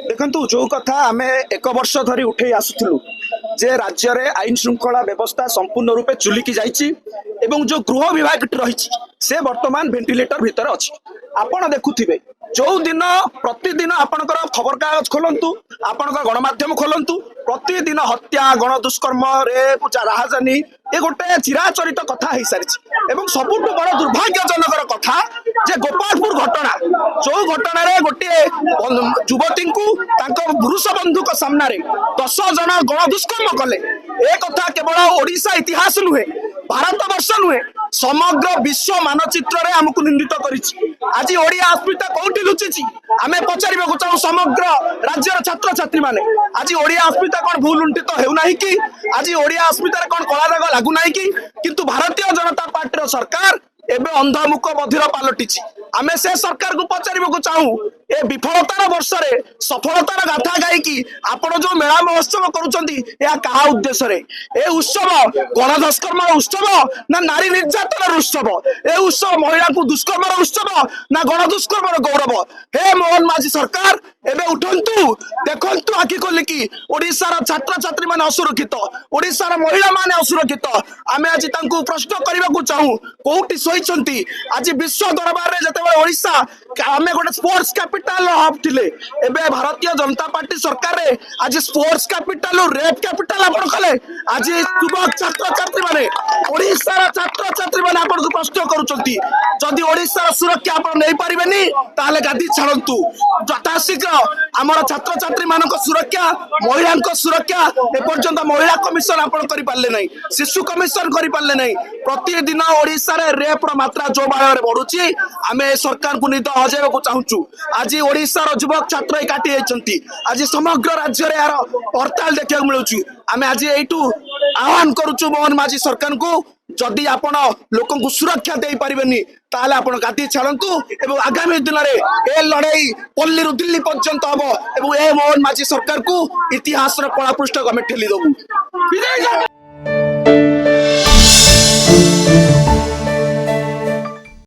देखु जो कथा आम एक वर्ष धरी उठे आसुलु जे राज्य में आईन श्रृंखला व्यवस्था संपूर्ण रूपे चुलिकी जाइछि एवं जो गृह विभाग रही से वर्तमान वेंटिलेटर भितर अच्छी आपण देखुथिबे जो दिन प्रतिदिन आपणकर खबर कागज खोलंतु आपणकर गणमाध्यम खोलंतु प्रतिदिन हत्या गण दुष्कर्म रेप राहजानी ये गोटे चिराचरित कथा हो सारी एवं सबुठ बड़ दुर्भाग्यजनक कथा जे गोपालपुर घटना जो घटना रे गोटे युवती को पुरुष बंधु सामना 10 जन गण दुष्कर्म कले ए कथा केवल ओडिशा इतिहास नुहे भारत वर्ष नुहे समग्र विश्व मानचित्र रे हमको निंदित करिछि। आज ओडिया अस्मिता कोठी लुचिछि आमे पचारिबा चाहू समग्र राज्यर छात्र छात्री माने आज ओडिया अस्मिता कोन भूल लुंठित हेउ नाही कि आज ओडिया अस्मिता कोन कला दाग लागू नाही कि किंतु भारतीय जनता पार्टी सरकार एबे अंधमुख बधिर पलटिछि आमे से सरकार को पचारिबा चाहू ए विफलतार वर्ष रे सफलतार गाथा गायकी आपण जो मेला महोत्सव करूछंती या कहा उद्देश्य रे ए उत्सव गणधस्कर्म उत्सव ना नारी निर्यातन उत्सव ए उत्सव महिला को दुष्कर्म उत्सव ना गण दुष्कर्म गौरव हे मोहन माझी सरकार एबे उठंतु देखंतु आखि खोलिकी ओडिसा छात्र छात्री माने असुरक्षित ओडिसा महिला माने असुरक्षित आमे आज तांकु प्रश्न करबा चाहू कोठी सोइछंती आज विश्व दरबार रे जते ओडिसा आमे गोटे स्पोर्ट्स कैपिटल हब थिले एबे भारतीय जनता पार्टी सरकार रे आज स्पोर्ट्स कैपिटल रेप कैपिटल आपण कले आज युवक छात्र छात्री माने ओडिसा छात्र छात्री माने आपण को प्रश्न करूछंती जदि ओडिसा सुरक्षा आपण नै परिबेनी ताले गादी छाड़ंतु यथाशीघ्र आमर छात्र छात्री मानक सुरक्षा महिला सुरक्षा एपर्यंत महिला कमिशन आपण करि पारले नै शिशु कमिशन करि पारले नै प्रतिदिन ओडिसा रे रेप रो मात्रा जो भाव रे बढ़ुची आमे सरकार को निद हजेबा चाहूचु आज ओडिसा रो युवक छात्र काटी जाइछंती आज समग्र राज्य रे यार हड़ताल देखा मिलुची आमे आज एइटू आह्वान करूचु मोहन माझी सरकार को जदि आपण लोक को सुरक्षा दे पारिबेनी ताले आपण गादी छाड़ंतु एवं आगामी दिन में ए लड़ाई पल्ली रु दिल्ली पर्यंत हम एवं ए मोहन माझी सरकार को इतिहास रो कला पृष्ठ को ठेली दबु।